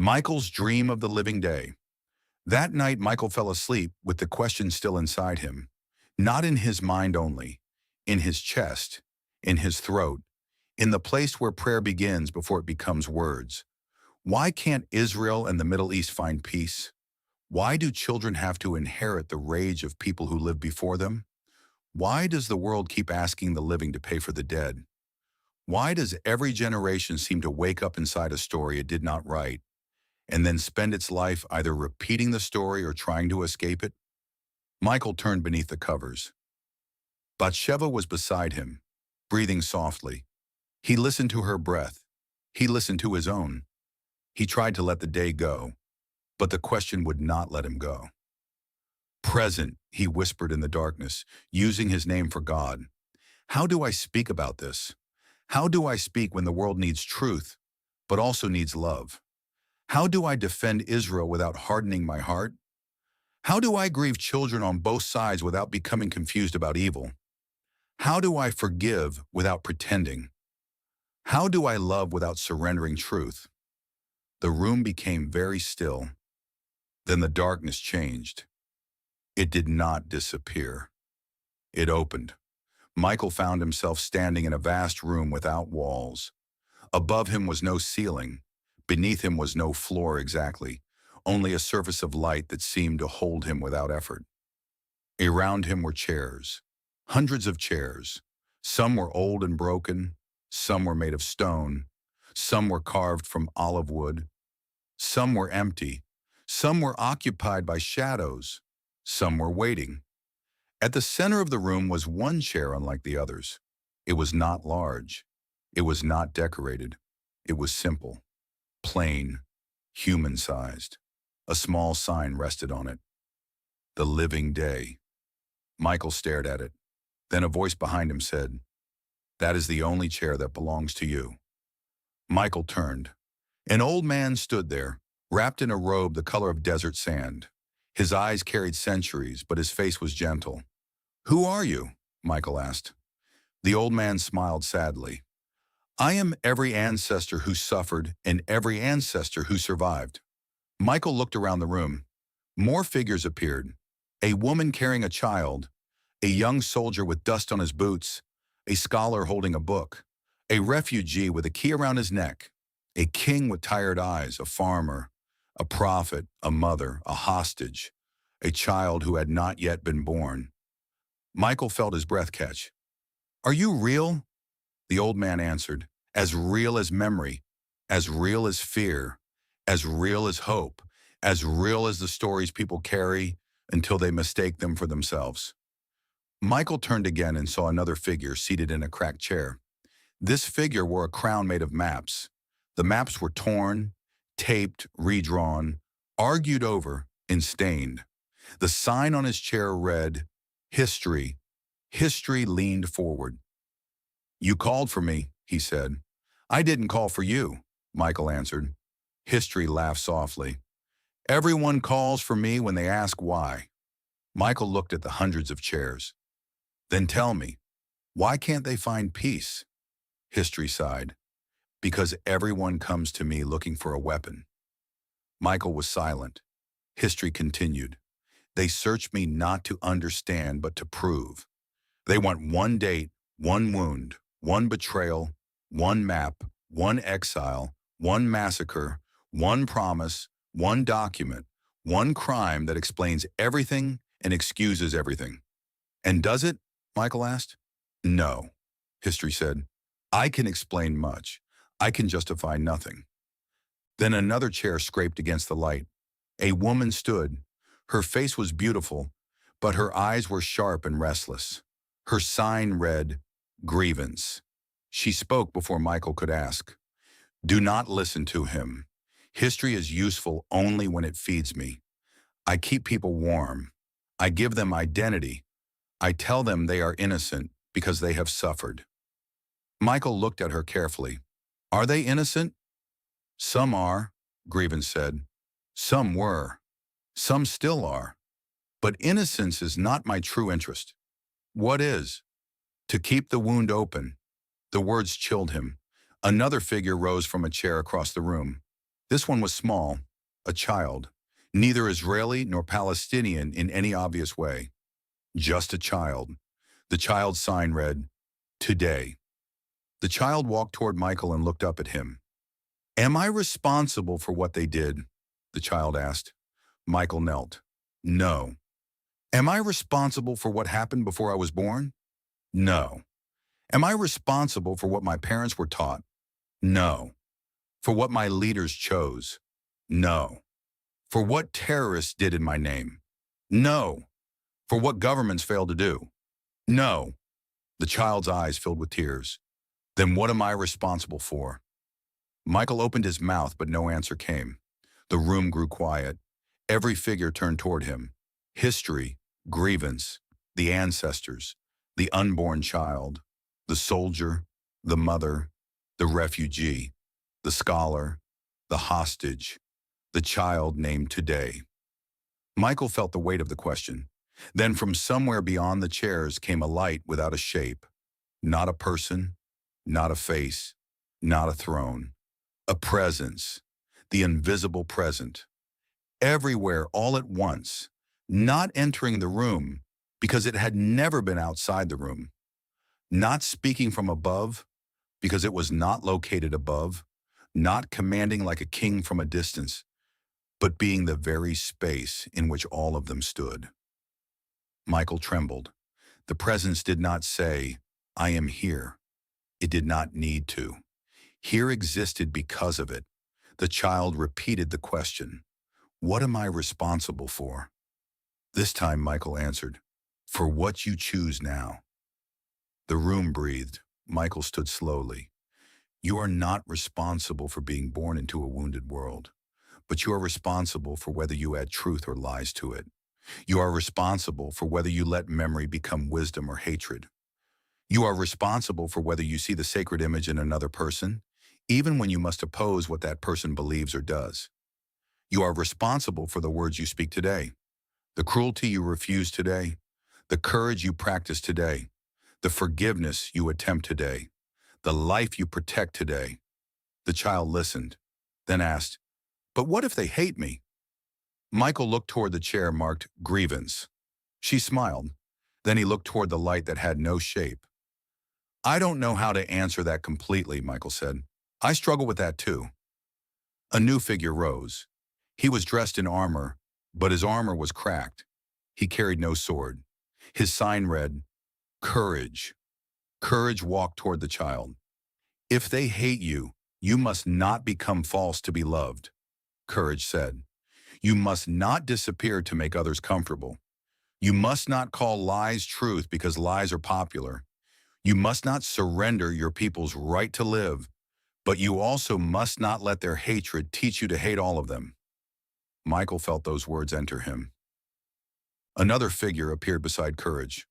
Michael's dream of the living day. That night, Michael fell asleep with the question still inside him, not in his mind only, in his chest, in his throat, in the place where prayer begins before it becomes words. Why can't Israel and the Middle East find peace? Why do children have to inherit the rage of people who lived before them? Why does the world keep asking the living to pay for the dead? Why does every generation seem to wake up inside a story it did not write, and then spend its life either repeating the story or trying to escape it? Michael turned beneath the covers. Bathsheba was beside him, breathing softly. He listened to her breath. He listened to his own. He tried to let the day go, but the question would not let him go. Present, he whispered in the darkness, using his name for God. How do I speak about this? How do I speak when the world needs truth, but also needs love? How do I defend Israel without hardening my heart? How do I grieve children on both sides without becoming confused about evil? How do I forgive without pretending? How do I love without surrendering truth? The room became very still. Then the darkness changed. It did not disappear. It opened. Michael found himself standing in a vast room without walls. Above him was no ceiling. Beneath him was no floor exactly, only a surface of light that seemed to hold him without effort. Around him were chairs, hundreds of chairs. Some were old and broken, some were made of stone, some were carved from olive wood, some were empty, some were occupied by shadows, some were waiting. At the center of the room was one chair unlike the others. It was not large. It was not decorated. It was simple, plain, human-sized. A small sign rested on it. The Living Day. Michael stared at it. Then a voice behind him said, "That is the only chair that belongs to you." Michael turned. An old man stood there, wrapped in a robe the color of desert sand. His eyes carried centuries, but his face was gentle. "Who are you?" Michael asked. The old man smiled sadly. "I am every ancestor who suffered and every ancestor who survived." Michael looked around the room. More figures appeared. A woman carrying a child, a young soldier with dust on his boots, a scholar holding a book, a refugee with a key around his neck, a king with tired eyes, a farmer, a prophet, a mother, a hostage, a child who had not yet been born. Michael felt his breath catch. "Are you real?" The old man answered, "As real as memory, as real as fear, as real as hope, as real as the stories people carry until they mistake them for themselves." Michael turned again and saw another figure seated in a cracked chair. This figure wore a crown made of maps. The maps were torn, taped, redrawn, argued over, and stained. The sign on his chair read, "History." History leaned forward. "You called for me," he said. "I didn't call for you," Michael answered. History laughed softly. "Everyone calls for me when they ask why." Michael looked at the hundreds of chairs. "Then tell me, why can't they find peace?" History sighed. "Because everyone comes to me looking for a weapon." Michael was silent. History continued. "They search me not to understand but to prove. They want one date, one wound, one betrayal, one map, one exile, one massacre, one promise, one document, one crime that explains everything and excuses everything." "And does it?" Michael asked. "No," history said. "I can explain much. I can justify nothing." Then another chair scraped against the light. A woman stood. Her face was beautiful, but her eyes were sharp and restless. Her sign read, "Grievance." She spoke before Michael could ask. "Do not listen to him. History is useful only when it feeds me. I keep people warm. I give them identity. I tell them they are innocent because they have suffered." Michael looked at her carefully. "Are they innocent?" "Some are," Grievance said. "Some were. Some still are. But innocence is not my true interest." "What is?" "To keep the wound open." The words chilled him. Another figure rose from a chair across the room. This one was small, a child, neither Israeli nor Palestinian in any obvious way, just a child. The child's sign read, "Today." The child walked toward Michael and looked up at him. "Am I responsible for what they did?" the child asked. Michael knelt. "No." "Am I responsible for what happened before I was born?" "No." "Am I responsible for what my parents were taught?" "No." "For what my leaders chose?" "No." "For what terrorists did in my name?" "No." "For what governments failed to do?" "No." The child's eyes filled with tears. "Then what am I responsible for?" Michael opened his mouth, but no answer came. The room grew quiet. Every figure turned toward him. History, grievance, the ancestors, the unborn child, the soldier, the mother, the refugee, the scholar, the hostage, the child named Today. Michael felt the weight of the question. Then from somewhere beyond the chairs came a light without a shape. Not a person, not a face, not a throne. A presence, the invisible present. Everywhere all at once, not entering the room because it had never been outside the room. Not speaking from above because it was not located above. Not commanding like a king from a distance, but being the very space in which all of them stood. Michael trembled. The presence did not say, "I am here." It did not need to. Here existed because of it. The child repeated the question, "What am I responsible for?" This time Michael answered, "For what you choose now." The room breathed. Michael stood slowly. "You are not responsible for being born into a wounded world, but you are responsible for whether you add truth or lies to it. You are responsible for whether you let memory become wisdom or hatred. You are responsible for whether you see the sacred image in another person, even when you must oppose what that person believes or does. You are responsible for the words you speak today, the cruelty you refuse today, the courage you practice today, the forgiveness you attempt today, the life you protect today." The child listened, then asked, "But what if they hate me?" Michael looked toward the chair marked grievance. She smiled. Then he looked toward the light that had no shape. "I don't know how to answer that completely," Michael said. "I struggle with that too." A new figure rose. He was dressed in armor, but his armor was cracked. He carried no sword. His sign read, "Courage." Courage walked toward the child. "If they hate you, you must not become false to be loved," Courage said. "You must not disappear to make others comfortable. You must not call lies truth because lies are popular. You must not surrender your people's right to live, but you also must not let their hatred teach you to hate all of them." Michael felt those words enter him. Another figure appeared beside Courage,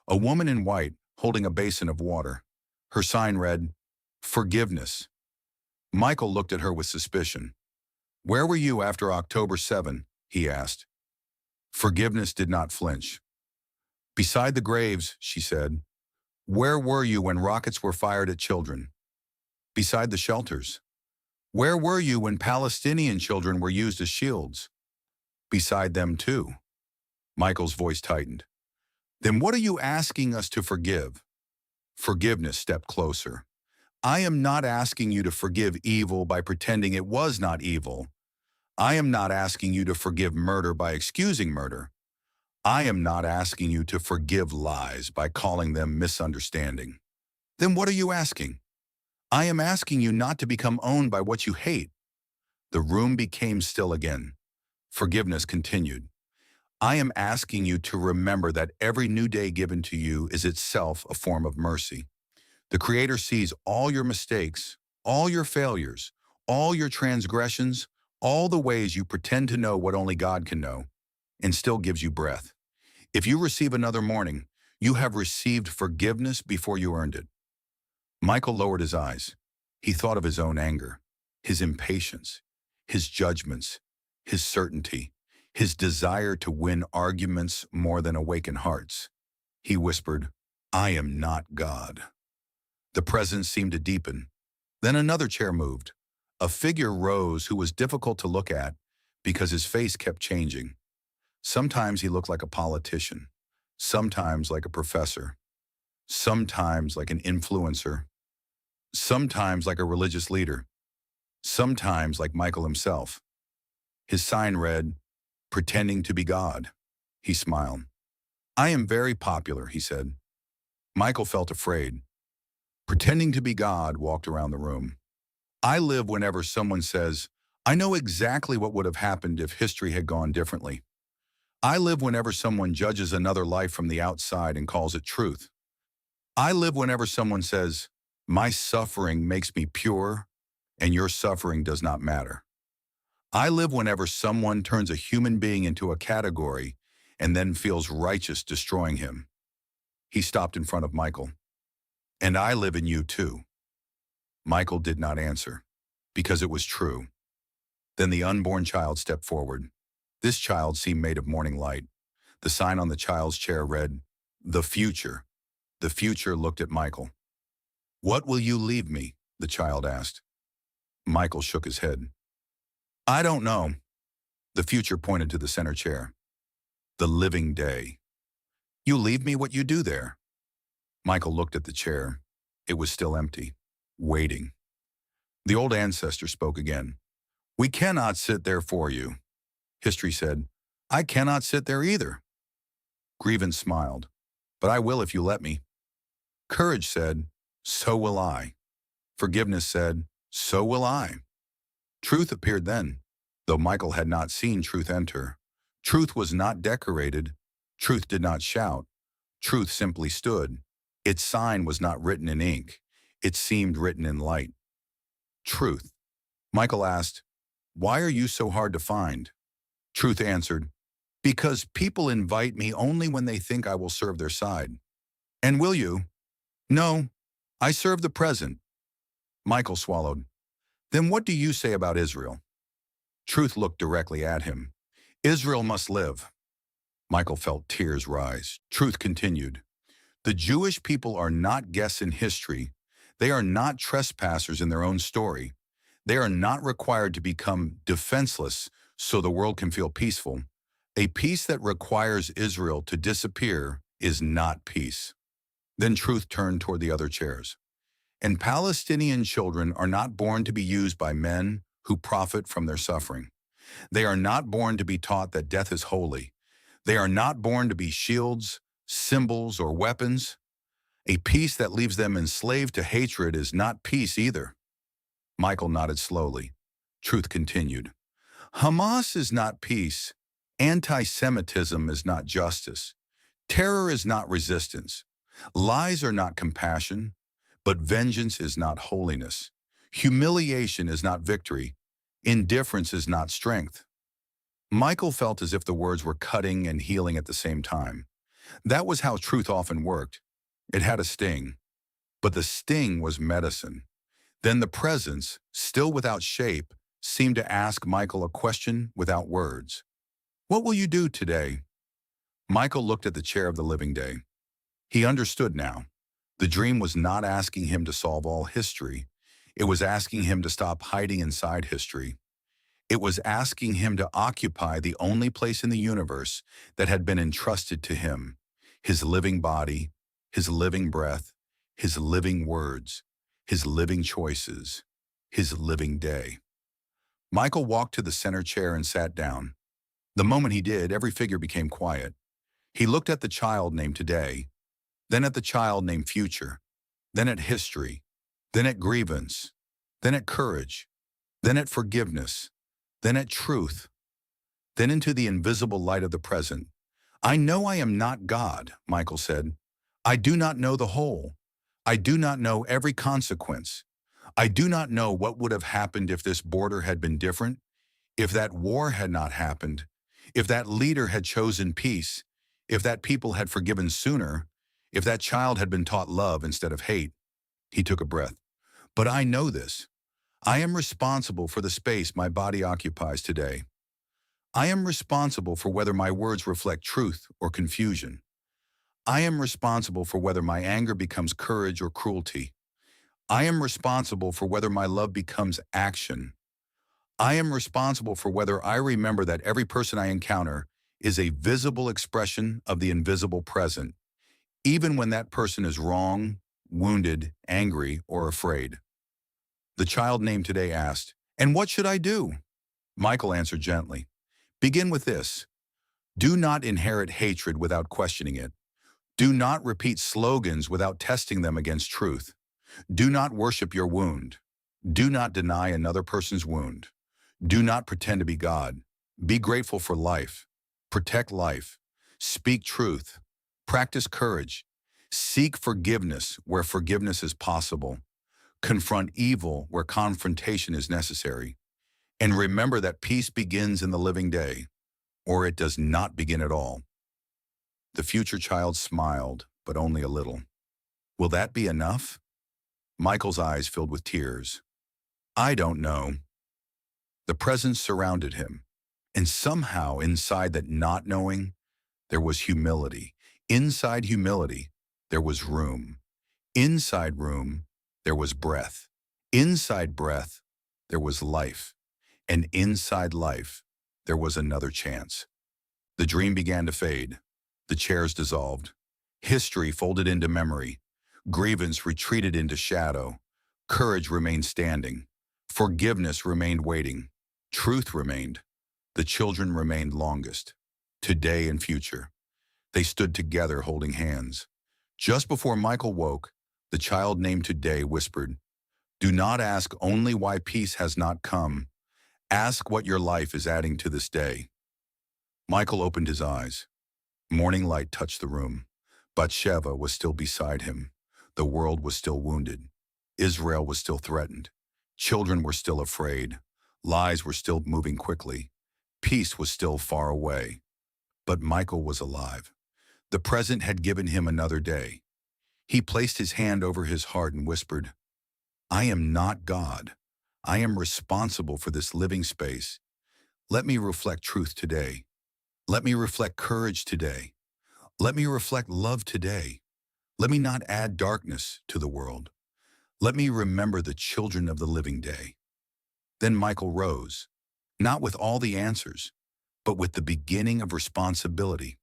a woman in white holding a basin of water. Her sign read, "Forgiveness." Michael looked at her with suspicion. "Where were you after October 7?" he asked. Forgiveness did not flinch. "Beside the graves," she said. "Where were you when rockets were fired at children?" "Beside the shelters." "Where were you when Palestinian children were used as shields?" "Beside them too." Michael's voice tightened. "Then what are you asking us to forgive?" Forgiveness stepped closer. "I am not asking you to forgive evil by pretending it was not evil. I am not asking you to forgive murder by excusing murder. I am not asking you to forgive lies by calling them misunderstanding." "Then what are you asking?" "I am asking you not to become owned by what you hate." The room became still again. Forgiveness continued. "I am asking you to remember that every new day given to you is itself a form of mercy. The Creator sees all your mistakes, all your failures, all your transgressions, all the ways you pretend to know what only God can know, and still gives you breath. If you receive another morning, you have received forgiveness before you earned it." Michael lowered his eyes. He thought of his own anger, his impatience, his judgments, his certainty, his desire to win arguments more than awaken hearts. He whispered, "I am not God." The presence seemed to deepen. Then another chair moved. A figure rose who was difficult to look at because his face kept changing. Sometimes he looked like a politician, sometimes like a professor, sometimes like an influencer, sometimes like a religious leader, sometimes like Michael himself. His sign read, "Pretending to be God." He smiled. "I am very popular," he said. Michael felt afraid. Pretending to be God walked around the room. "I live whenever someone says, I know exactly what would have happened if history had gone differently. I live whenever someone judges another life from the outside and calls it truth. I live whenever someone says, my suffering makes me pure and your suffering does not matter. I live whenever someone turns a human being into a category and then feels righteous destroying him." He stopped in front of Michael. "And I live in you too." Michael did not answer, because it was true. Then the unborn child stepped forward. This child seemed made of morning light. The sign on the child's chair read, "The future." The future looked at Michael. "What will you leave me?" the child asked. Michael shook his head. "I don't know." The future pointed to the center chair. "The living day." "You leave me what you do there." Michael looked at the chair. It was still empty, waiting. The old ancestor spoke again. "We cannot sit there for you." History said, "I cannot sit there either." Grievance smiled, "But I will if you let me." Courage said, "So will I." Forgiveness said, "So will I." Truth appeared then, though Michael had not seen truth enter. Truth was not decorated. Truth did not shout. Truth simply stood. Its sign was not written in ink. It seemed written in light. Truth. Michael asked, "Why are you so hard to find?" Truth answered, "Because people invite me only when they think I will serve their side." "And will you?" "No, I serve the present." Michael swallowed. "Then what do you say about Israel?" Truth looked directly at him. "Israel must live." Michael felt tears rise. Truth continued. "The Jewish people are not guests in history. They are not trespassers in their own story. They are not required to become defenseless so the world can feel peaceful. A peace that requires Israel to disappear is not peace." Then Truth turned toward the other chairs. "And Palestinian children are not born to be used by men who profit from their suffering. They are not born to be taught that death is holy. They are not born to be shields, symbols, or weapons. A peace that leaves them enslaved to hatred is not peace either." Michael nodded slowly. Truth continued. "Hamas is not peace. Anti-Semitism is not justice. Terror is not resistance. Lies are not compassion. But vengeance is not holiness. Humiliation is not victory. Indifference is not strength." Michael felt as if the words were cutting and healing at the same time. That was how truth often worked. It had a sting. But the sting was medicine. Then the presence, still without shape, seemed to ask Michael a question without words. "What will you do today?" Michael looked at the chair of the living day. He understood now. The dream was not asking him to solve all history. It was asking him to stop hiding inside history. It was asking him to occupy the only place in the universe that had been entrusted to him, his living body, his living breath, his living words, his living choices, his living day. Michael walked to the center chair and sat down. The moment he did, every figure became quiet. He looked at the child named Today, then at the child named Future, then at history, then at grievance, then at courage, then at forgiveness, then at truth, then into the invisible light of the present. "I know I am not God," Michael said. "I do not know the whole. I do not know every consequence. I do not know what would have happened if this border had been different, if that war had not happened, if that leader had chosen peace, if that people had forgiven sooner, if that child had been taught love instead of hate." He took a breath. "But I know this. I am responsible for the space my body occupies today. I am responsible for whether my words reflect truth or confusion. I am responsible for whether my anger becomes courage or cruelty. I am responsible for whether my love becomes action. I am responsible for whether I remember that every person I encounter is a visible expression of the invisible present, even when that person is wrong, wounded, angry, or afraid. The child named today asked, "And what should I do?" Michael answered gently, "Begin with this. Do not inherit hatred without questioning it. Do not repeat slogans without testing them against truth. Do not worship your wound. Do not deny another person's wound. Do not pretend to be God. Be grateful for life. Protect life. Speak truth. Practice courage. Seek forgiveness where forgiveness is possible. Confront evil where confrontation is necessary. And remember that peace begins in the living day, or it does not begin at all." The future child smiled, but only a little. "Will that be enough?" Michael's eyes filled with tears. "I don't know." The presence surrounded him, and somehow inside that not knowing, there was humility. Inside humility, there was room. Inside room, there was breath. Inside breath, there was life. And inside life, there was another chance. The dream began to fade. The chairs dissolved. History folded into memory. Grievance retreated into shadow. Courage remained standing. Forgiveness remained waiting. Truth remained. The children remained longest. Today and future. They stood together holding hands. Just before Michael woke, the child named today whispered, "Do not ask only why peace has not come. Ask what your life is adding to this day." Michael opened his eyes. Morning light touched the room. Bathsheba was still beside him. The world was still wounded. Israel was still threatened. Children were still afraid. Lies were still moving quickly. Peace was still far away. But Michael was alive. The present had given him another day. He placed his hand over his heart and whispered, "I am not God. I am responsible for this living space. Let me reflect truth today. Let me reflect courage today. Let me reflect love today. Let me not add darkness to the world. Let me remember the children of the living day." Then Michael rose, not with all the answers, but with the beginning of responsibility.